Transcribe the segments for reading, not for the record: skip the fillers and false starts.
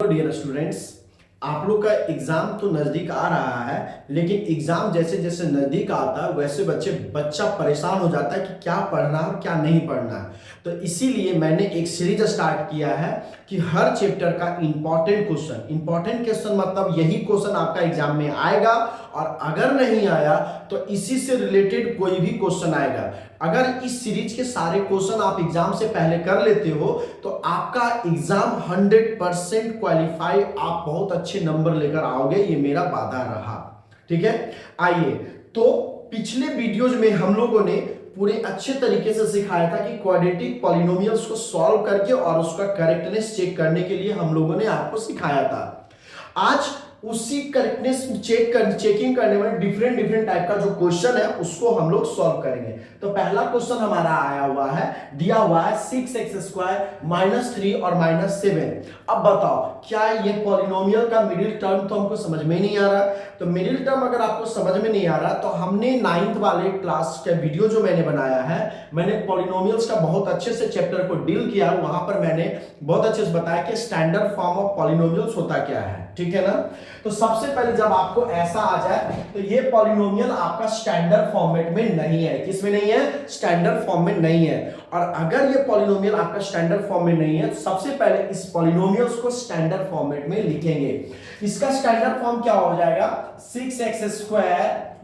Dear students, आप लोग का एग्जाम तो नजदीक आ रहा है, लेकिन एग्जाम जैसे जैसे नजदीक आता है वैसे बच्चा परेशान हो जाता है कि क्या पढ़ना है और क्या नहीं पढ़ना है। तो इसीलिए मैंने एक सीरीज स्टार्ट किया है कि हर चैप्टर का इंपॉर्टेंट क्वेश्चन मतलब यही क्वेश्चन आपका एग्जाम में आएगा, और अगर नहीं आया तो इसी से रिलेटेड कोई भी क्वेश्चन आएगा। अगर इस सीरीज के सारे क्वेश्चन आप एग्जाम से पहले कर लेते हो तो आपका एग्जाम 100% क्वालिफाई, आप बहुत अच्छे नंबर लेकर आओगे, ये मेरा वादा रहा। ठीक है, आइए। तो पिछले वीडियोज में हम लोगों ने पूरे अच्छे तरीके से सिखाया था कि क्वाड्रेटिक पॉलिनोमियल्स को सॉल्व करके और उसका करेक्टनेस चेक करने के लिए हम लोगों ने आपको सिखाया था। आज उसी करेक्टनेस चेकिंग करने वाले डिफरेंट टाइप का जो क्वेश्चन है उसको हम लोग सॉल्व करेंगे। तो पहला क्वेश्चन हमारा आया हुआ है, दिया हुआ है 6x² -3 और -7। अब बताओ क्या ये पॉलिनोमियल का मिडिल टर्म तो हमको समझ में नहीं आ रहा। तो मिडिल टर्म अगर आपको समझ में नहीं आ रहा तो हमने 9th वाले क्लास का वीडियो जो मैंने बनाया है, मैंने पॉलिनोमियल्स का बहुत अच्छे से चैप्टर को डील किया। वहां पर मैंने बहुत अच्छे से बताया कि स्टैंडर्ड फॉर्म ऑफ पॉलिनोमियल्स होता क्या है। ठीक है ना। तो सबसे पहले जब आपको ऐसा आ जाए तो ये पॉलिनोमियल आपका स्टैंडर्ड फॉर्मेट में नहीं है। किसमें नहीं है? स्टैंडर्ड फॉर्म में नहीं है। और अगर ये पॉलिनोमियल आपका स्टैंडर्ड फॉर्म में नहीं है तो सबसे पहले इस पॉलिनोमियल्स को स्टैंडर्ड फॉर्मेट में लिखेंगे। इसका स्टैंडर्ड फॉर्म क्या हो जाएगा? 6x²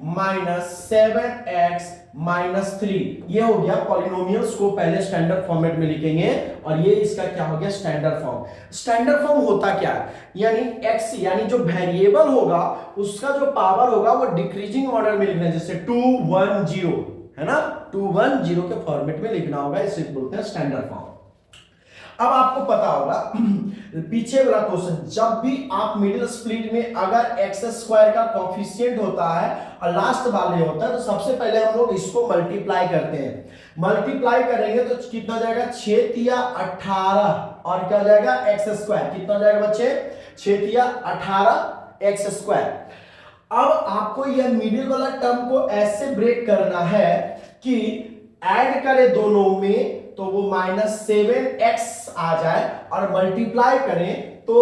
-7x -3। ये हो गया पॉलिनोमियल्स को पहले स्टैंडर्ड फॉर्मेट में लिखेंगे, और ये इसका क्या हो गया? Standard form. स्टैंडर्ड फॉर्म होता क्या है? यानी x यानी जो वेरिएबल होगा उसका जो पावर होगा वो डिक्रीजिंग ऑर्डर में लिखना है, जैसे 2 1 0 है ना, 2 1 0 के फॉर्मेट में लिखना होगा, इसे बोलते हैं स्टैंडर्ड फॉर्म। अब आपको पता होगा पीछे वाला क्वेश्चन, जब भी आप मिडिल स्प्लिट में अगर x² का कोएफिशिएंट होता है और लास्ट वाले होता है तो सबसे पहले हम लोग इसको मल्टीप्लाई करते हैं। मल्टीप्लाई करेंगे तो कितना जाएगा? 6 तिया 18, और क्या हो जाएगा? x²। कितना हो जाएगा बच्चे? 6 तिया 18 x²। अब आपको यह मिडिल वाला टर्म को ऐसे ब्रेक करना है कि ऐड करें दोनों में तो वो -7x आ जाए, और मल्टीप्लाई करें तो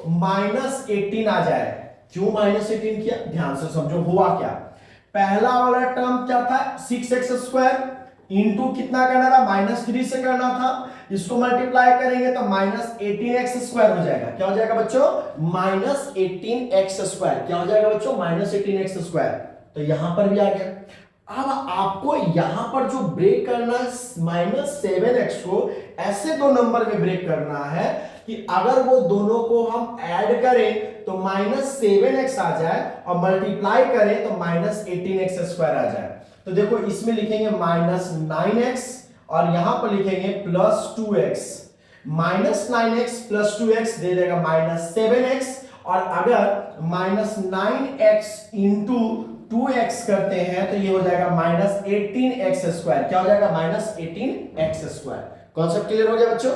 -18 आ जाए। क्यों -18 किया? ध्यान से समझो हुआ क्या। पहला वाला टर्म क्या था? 6x² इंटू कितना करना था? -3 से करना था। इसको मल्टीप्लाई करेंगे तो -18x² हो जाएगा। क्या हो जाएगा बच्चों? -18x²। क्या हो जाएगा बच्चों? -18x²। तो यहां पर भी आ गया। अब आपको यहां पर जो ब्रेक करना है -7x को ऐसे दो नंबर में ब्रेक करना है कि अगर वो दोनों को हम ऐड करें तो -7x आ जाए, और मल्टीप्लाई करें तो -18x² आ जाए। तो देखो इसमें लिखेंगे -9x और यहां पर लिखेंगे +2x। -9x + 2x दे देगा -7x, और अगर -9x × 2x करते हैं तो ये हो जाएगा -18x²। क्या हो जाएगा? -18x²। कॉन्सेप्ट क्लियर हो गया बच्चों?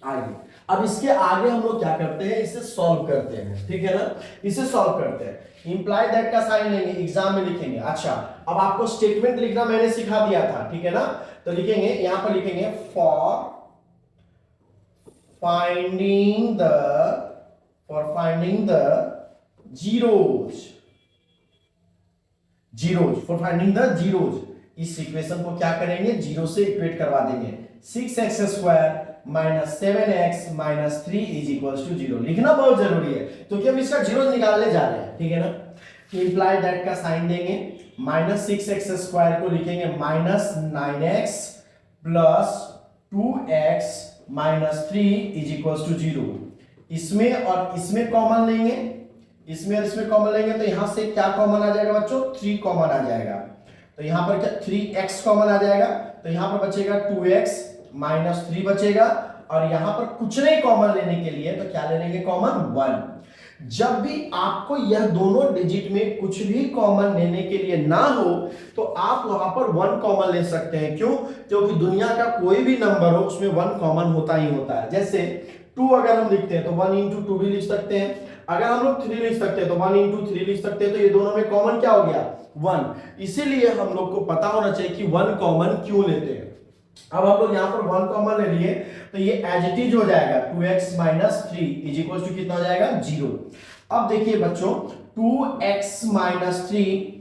आइए अब इसके आगे हम लोग क्या करते हैं, इसे सॉल्व करते हैं। ठीक है ना, इसे सॉल्व करते हैं। इंप्लाई दैट का साइन लेंगे, एग्जाम में लिखेंगे। अच्छा, अब आपको स्टेटमेंट लिखना मैंने सिखा दिया था, ठीक है ना। तो लिखेंगे, यहां पर लिखेंगे फॉर फाइंडिंग द जीरोज। इस इक्वेशन को क्या करेंगे? जीरो से इक्वेट करवा देंगे। 6x² -7x -3 = 0 लिखना बहुत जरूरी है, क्योंकि हम इसका जीरो निकालने जा रहे हैं। ठीक है ना। इंप्लाई दैट का साइन देंगे, -6x² को लिखेंगे -9x + 2x -3 = 0। इसमें और इसमें कॉमन लेंगे, इसमें और इसमें कॉमन लेंगे तो यहां से क्या कॉमन आ जाएगा बच्चों? 3 कॉमन आ जाएगा। तो यहां पर क्या 3x कॉमन आ जाएगा, तो यहां पर बचेगा 2x -3 बचेगा, और यहां पर कुछ नहीं कॉमन लेने के लिए तो क्या ले लेंगे कॉमन? 1। जब भी आपको यह दोनों डिजिट में कुछ भी कॉमन लेने के लिए ना हो तो आप वहां पर 1 कॉमन ले सकते हैं। क्यों? क्योंकि दुनिया का कोई भी नंबर हो उसमें 1 कॉमन होता ही होता है। जैसे 2 अगर हम लिखते हैं तो 1 × 2 भी लिख सकते हैं। अगर हम लोग 3 लिख सकते हैं तो 1 × 3 लिख सकते हैं। तो ये दोनों में कॉमन क्या हो गया? 1। इसीलिए हम लोग को पता होना चाहिए कि 1 कॉमन क्यों लेते हैं। अब हम लोग यहाँ पर 1 कॉमन ले लिए तो ये एज इट इज हो जाएगा 2x minus 3 is equal to कितना हो जाएगा 0। अब देखिए बच्चों 2x माइनस 3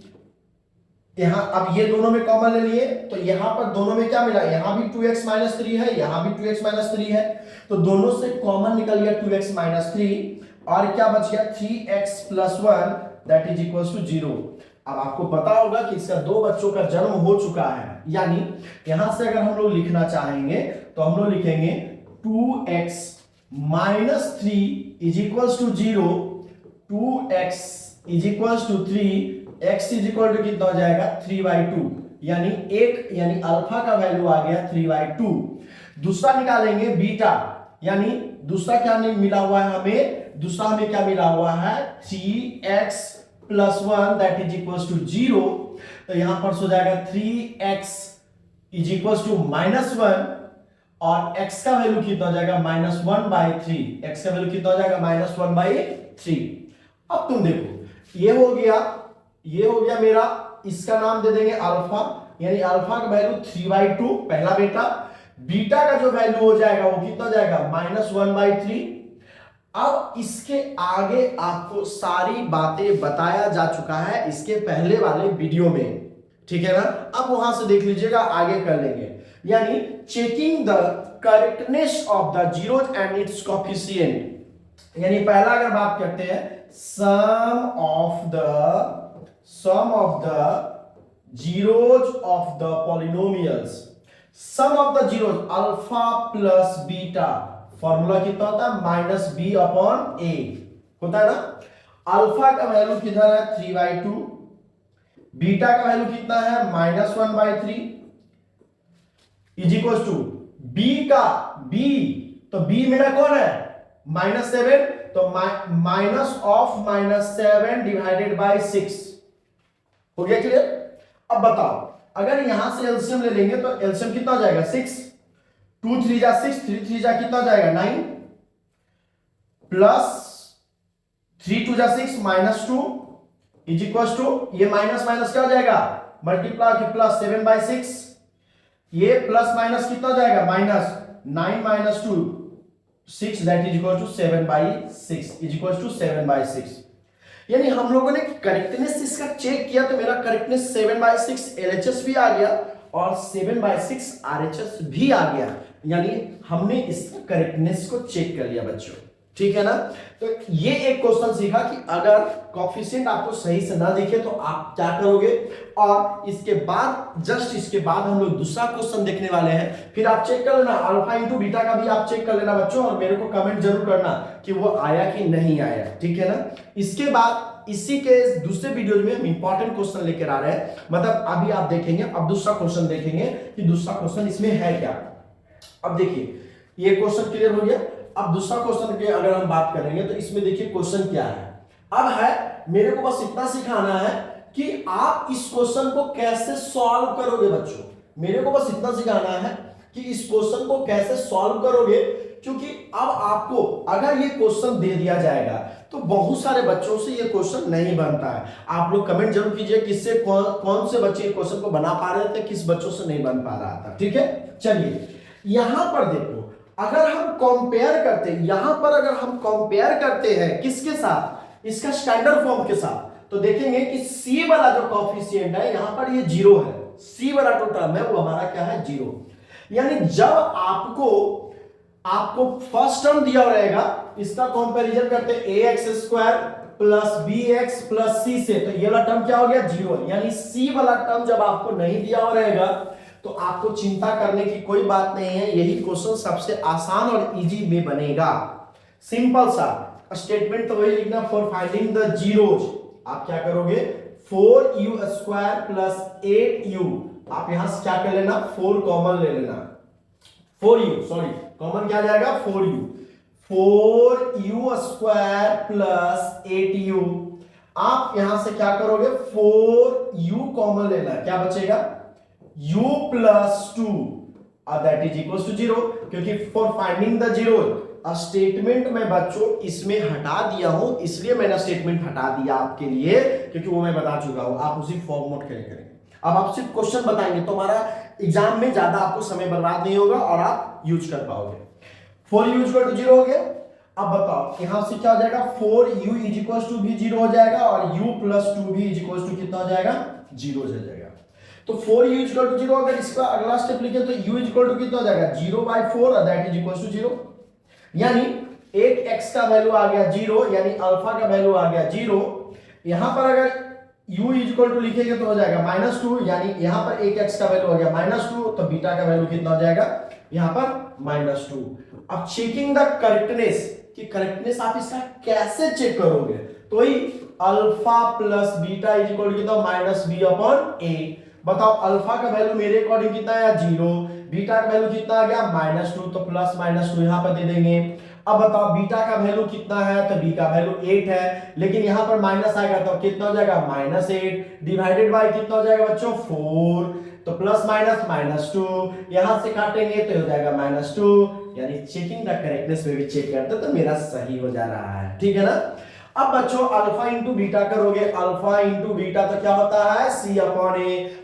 यहां, अब ये दोनों में कॉमन ले लिए तो यहां पर दोनों में क्या मिला, यहां भी 2x माइनस 3 है, यहां भी 2x माइनस 3 है, तो दोनों से कॉमन निकल गया 2x माइनस 3 और क्या बच गया 3x plus 1 that is equal to 0। अब आपको पता होगा कि इसका दो बच्चों का जन्म हो चुका है, यानी यहां से अगर हम लोग लिखना चाहेंगे तो हम लोग लिखेंगे 2x minus 3 is equal to 0, 2x is equal to 3, x is equal to कितना हो जाएगा 3/2, यानी एक यानी अल्फा का वैल्यू आ गया 3/2। दूसरा निकालेंगे बीटा, यानी दूसरा क्या नहीं मिला हुआ है हमें, दूसरा हमें क्या मिला हुआ है 3x plus 1 that is equal to 0, तो यहां पर हो जाएगा 3x is equal to minus 1 और x का वैल्यू कितना हो जाएगा -1/3, x का वैल्यू कितना हो जाएगा -1/3। अब तुम देखो ये हो गया मेरा, इसका नाम दे देंगे अल्फा, यानी अल्फा का वैल्यू 3/2 पहला बेटा, बीटा का जो वैल्यू हो जाएगा वो कितना हो जाएगा -1/3। अब इसके आगे आपको सारी बातें बताया जा चुका है इसके पहले वाले वीडियो में, ठीक है ना, अब वहां से देख लीजिएगा, आगे कर लेंगे, यानी checking the correctness of the zeros and its coefficient. यानी पहला अगर बात करते हैं sum of the zeros of the polynomials, sum of the zeros alpha plus beta, formula कितना होता है -b/a होता है ना। अल्फा का वैल्यू कितना है 3/2, बीटा का वैल्यू कितना है -1/3 इज इक्वल टू b, तो b मेरा कौन है -7, तो माइनस ऑफ -7 डिवाइडेड बाय 6 हो गया क्लियर। अब बताओ अगर यहां से एलसीएम ले लेंगे तो एलसीएम कितना हो जाएगा 6, 2 3 जा 6, 3 3 जा कितना हो जाएगा 9 प्लस 3 2 जा 6 -2 इज इक्वल टू ये माइनस माइनस क्या हो जाएगा मल्टीप्लाई के प्लस 7/6, ये प्लस माइनस कितना हो जाएगा -9 -2 6 that is equal to 7/6 is equal to 7/6। यानी हम लोगों ने करेक्टनेस इसका चेक किया तो मेरा करेक्टनेस 7/6 एलएचएस भी आ गया और 7/6 आरएचएस भी आ गया, यानी हमने इसका करेक्टनेस को चेक कर लिया बच्चों, ठीक है ना। तो ये एक क्वेश्चन सीखा कि अगर कोएफिशिएंट आपको सही से ना दिखे तो आप क्या करोगे, और इसके बाद जस्ट इसके बाद हम लोग दूसरा क्वेश्चन देखने वाले हैं, फिर आप चेक कर लेना अल्फा इंटू बीटा का भी आप चेक कर लेना बच्चों, और मेरे को कमेंट जरूर करना कि वो आया कि नहीं आया, ठीक है ना। इसके बाद इसी के दूसरे वीडियो में हम इंपॉर्टेंट क्वेश्चन लेकर आ रहे हैं, मतलब अभी आप देखेंगे, अब दूसरा क्वेश्चन देखेंगे कि दूसरा क्वेश्चन इसमें है क्या। अब देखिए ये क्वेश्चन क्लियर हो गया। अब दूसरा क्वेश्चन की अगर हम बात करेंगे तो इसमें देखिए क्वेश्चन क्या है। अब है मेरे को बस इतना सिखाना है कि आप इस क्वेश्चन को कैसे सॉल्व करोगे बच्चों, मेरे को बस इतना सिखाना है कि इस क्वेश्चन को कैसे सॉल्व करोगे, क्योंकि अब आपको अगर ये क्वेश्चन दे दिया जाएगा तो बहुत सारे बच्चों से ये क्वेश्चन नहीं बनता है। आप लोग कमेंट जरूर कीजिए किससे कौन से बच्चे क्वेश्चन को बना पा रहे थे, किस बच्चों से नहीं बन पा रहा था, ठीक है। चलिए यहां पर देखो, अगर हम कंपेयर करते हैं, यहां पर अगर हम कंपेयर करते हैं किसके साथ, इसका स्टैंडर्ड फॉर्म के साथ, तो देखेंगे कि c वाला जो कोएफिशिएंट है यहां पर ये 0 है, c वाला जो टर्म है वो हमारा क्या है 0। यानी जब आपको फर्स्ट टर्म दिया रहेगा, इसका कंपैरिजन करते हैं ax² plus bx plus c से, तो ये वाला टर्म क्या हो गया 0, यानी c वाला टर्म जब आपको नहीं दिया हो रहेगा तो आपको चिंता करने की कोई बात नहीं है, यही क्वेश्चन सबसे आसान और इजी में बनेगा। सिंपल सा स्टेटमेंट तो वही लिखना, फॉर फाइंडिंग द जीरोज आप क्या करोगे 4u² प्लस 8u, आप यहां से क्या कर लेना 4 कॉमन ले लेना, 4u सॉरी कॉमन क्या जाएगा 4u, 4u² प्लस 8u, आप यहां से क्या करोगे 4u कॉमन लेना, क्या बचेगा u plus 2 that is equal to 0, क्योंकि for finding the zero statement में बच्चों इसमें हटा दिया हूं, इसलिए मैंने स्टेटमेंट हटा दिया आपके लिए, क्योंकि वो मैं बता चुका हूं, आप उसी फॉर्म मोड करें। अब आप सिर्फ क्वेश्चन बताएंगे तो हमारा एग्जाम में ज्यादा आपको समय बर्बाद नहीं होगा और आप यूज कर पाओगे। 4u इक्वल टू 0 हो गया। अब बताओ यहां से क्या हो जाएगा, 4u इज इक्वल टू भी 0 हो जाएगा और u प्लस 2 भी इज इक्वल टू कितना हो जाएगा, 0 हो जाएगा। तो 4u इज इक्वल टू 0, अगर इसका अगला स्टेप लिखे तो u इज इक्वल टू कितना हो जाएगा, 0/4 दैट इज इक्वल टू 0। यानी एक x का वैल्यू आ गया 0, यानी अल्फा का वैल्यू आ गया 0। यहां पर अगर u इज इक्वल टू लिखेंगे तो हो जाएगा -2, यानी यहां पर एक x का वैल्यू आ गया -2, तो बीटा का वैल्यू कितना हो जाएगा यहां पर -2। अब चेकिंग द करेक्टनेस, कि करेक्टनेस आप इसका कैसे चेक करोगे, तो ही alpha plus beta is equal to कितना, -b/a। बताओ अल्फा का वैल्यू मेरे अकॉर्डिंग कितना आया 0, बीटा का वैल्यू कितना आ गया -2, तो प्लस -2 यहां पर दे देंगे। अब बताओ बीटा का वैल्यू कितना है, तो बी का वैल्यू 8 है, लेकिन यहां पर माइनस आएगा तो कितना हो जाएगा -8 डिवाइडेड बाय कितना हो जाएगा बच्चों 4, तो प्लस माइनस -2, यहां से काटेंगे तो हो जाएगा -2, यानी चेकिंग द करेक्टनेस में भी चेक करते तो मेरा सही हो जा रहा है, ठीक है ना। अब बच्चों अल्फा इंटू बीटा करोगे, अल्फा इंटू बीटा तो क्या होता है c/a,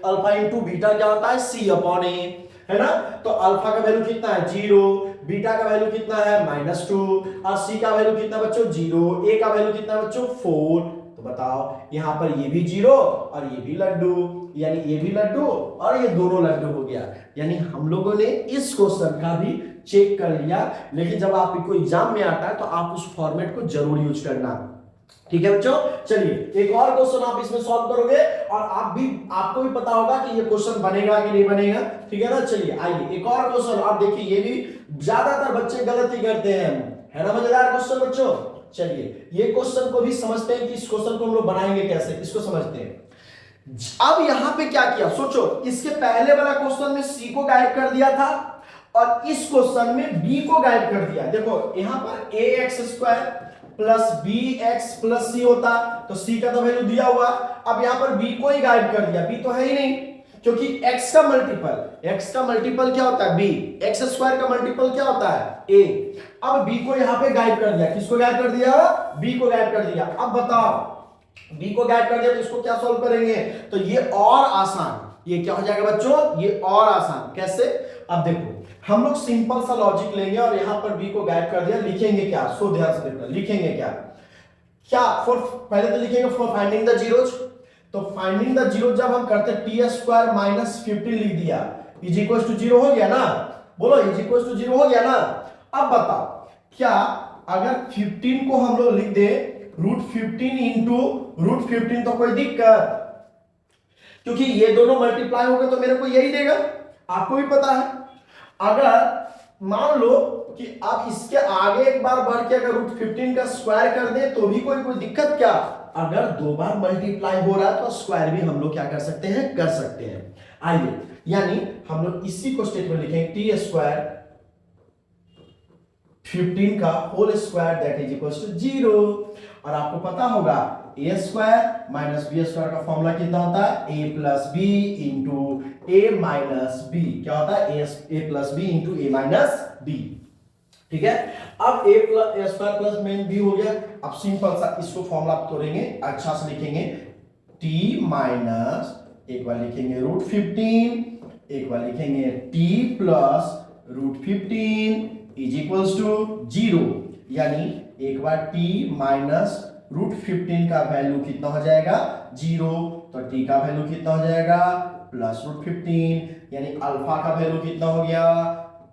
अल्फा इंटू बीटा क्या होता है c/a, है ना। तो अल्फा का वैल्यू कितना है 0, बीटा का वैल्यू कितना है -2 और c का वैल्यू कितना बच्चों 0, a का वैल्यू कितना बच्चों 4। तो बताओ यहां पर ये भी 0 और ये भी लड्डू, यानी ये भी लड्डू और ये दोनों लड्डू हो गया। यानी हम लोगों ने इस क्वेश्चन का भी चेक कर लिया, लेकिन जब आपको एग्जाम में आता है तो आप उस फॉर्मेट को जरूर यूज करना, ठीक है बच्चों। चलिए एक और क्वेश्चन आप इसमें सॉल्व करोगे और आपको भी पता होगा कि ये क्वेश्चन बनेगा कि नहीं बनेगा, ठीक है ना। चलिए आइए एक और क्वेश्चन, आप देखिए ये भी ज्यादातर बच्चे गलती करते हैं, है ना मजेदार क्वेश्चन बच्चों। चलिए ये क्वेश्चन को भी समझते हैं कि इस क्वेश्चन को हम लोग बनाएंगे कैसे, इसको समझते हैं। अब यहां पे क्या किया सोचो, इसके पहले वाला क्वेश्चन में सी को गायब कर दिया था और इस क्वेश्चन में बी को गायब कर दिया। देखो यहां पर ax² plus bx plus c होता, तो c का तो वैल्यू दिया हुआ, अब यहां पर b को ही गायब कर दिया, b तो है ही नहीं, क्योंकि x का मल्टीपल क्या होता है b, x² का मल्टीपल क्या होता है a। अब b को यहां पे गायब कर दिया, किसको गायब कर दिया, b को गायब कर दिया। अब बताओ b को गायब कर दिया तो इसको क्या सॉल्व करेंगे, तो ये और आसान, ये क्या हो जाएगा बच्चों, ये और आसान कैसे। अब देखो हम लोग सिंपल सा लॉजिक लेंगे और यहां पर b को गायब कर दिया, लिखेंगे क्या, सो ध्यान से देखना, लिखेंगे क्या फॉर, पहले तो लिखेंगे फॉर फाइंडिंग द जीरोज। तो फाइंडिंग द जीरोज जब हम करते t² - 15 लिख दिया इज इक्वल टू 0 हो गया ना, बोलो इज इक्वल टू 0 हो गया ना। अब बताओ क्या अगर 15 को हम लोग लिख दे √15 इंटू √15, तो कोई दिक्कत, क्योंकि ये दोनों मल्टीप्लाई हो गए तो मेरे को यही देगा, आपको भी पता है। अगर मान लो कि आप इसके आगे एक बार बढ़ के अगर √15 का स्क्वायर कर दे तो भी कोई दिक्कत क्या, अगर दो बार मल्टीप्लाई हो रहा है तो स्क्वायर भी हम लोग क्या कर सकते हैं, कर सकते हैं। आइए यानी हम लोग इसी को स्टेट में लिखेंगे t² 15 का whole square that is equal to 0। और आपको पता होगा a² माइनस b² का फॉर्मूला कितना होता है, a plus b into a minus b, क्या होता है a plus b into a minus b, ठीक है। अब a² प्लस मेन b हो गया। अब सिंपल सा इसको फॉर्मूला तोड़ेंगे, अच्छा से लिखेंगे t माइनस, एक बार लिखेंगे √15, एक बार लिखेंगे t plus √15 is equals to 0, यानी एक बार t माइनस √15 का वैल्यू कितना हो जाएगा 0, तो t का वैल्यू कितना हो जाएगा प्लस √15, यानी अल्फा का वैल्यू कितना हो गया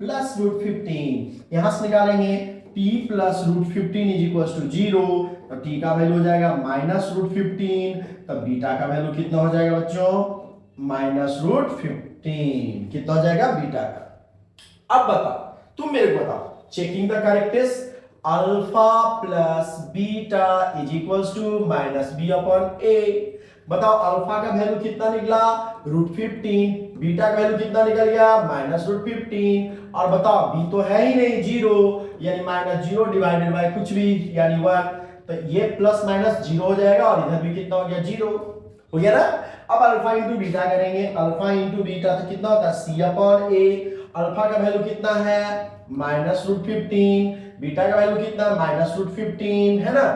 प्लस √15। यहां से निकालेंगे t plus √15 is equals to 0, तो t का वैल्यू हो जाएगा माइनस √15, तो बीटा का वैल्यू कितना हो जाएगा बच्चों माइनस √15, कितना हो जाएगा बीटा का। अब बताओ तुम मेरे को बताओ, checking the correctness, alpha plus beta is equals to -b/a। बताओ अल्फा का वैल्यू कितना निकला √15, बीटा का वैल्यू कितना निकल गया -√15, और बताओ b तो है ही नहीं 0, यानी -0 डिवाइडेड बाय कुछ भी यानी 1, तो ये प्लस माइनस 0 हो जाएगा और इधर भी कितना हो गया 0 हो गया ना। अब अल्फा इंटू बीटा करेंगे, अल्फा इंटू बीटा तो कितना होता है c/a। अल्फा का वैल्यू कितना है -√15, बीटा का वैल्यू कितना -√15, है ना।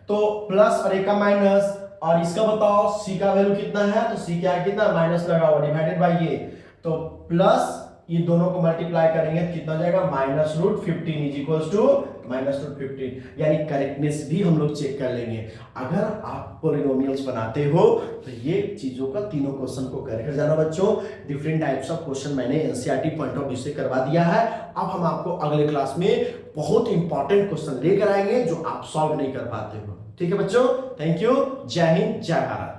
तो प्लस और एक का माइनस, और इसका बताओ सी का वैल्यू कितना है, तो सी क्या है, कितना माइनस लगा हुआ डिवाइडेड बाय ये, तो प्लस ये दोनों को मल्टीप्लाई करेंगे तो कितना हो जाएगा -√15 इज इक्वल्स टू -√15, यानी करेक्टनेस भी हम लोग चेक कर लेंगे। अगर आप पॉलिनोमियल्स बनाते हो तो ये चीजों का तीनों क्वेश्चन को कर जाना बच्चों। डिफरेंट टाइप्स ऑफ क्वेश्चन मैंने एनसीईआरटी पॉइंट ऑफ व्यू से करवा दिया है। अब हम आपको अगले क्लास में बहुत इंपॉर्टेंट क्वेश्चन लेकर आएंगे जो आप सॉल्व नहीं कर पाते हो। ठीक है बच्चों, थैंक यू, जय हिंद, जय भारत।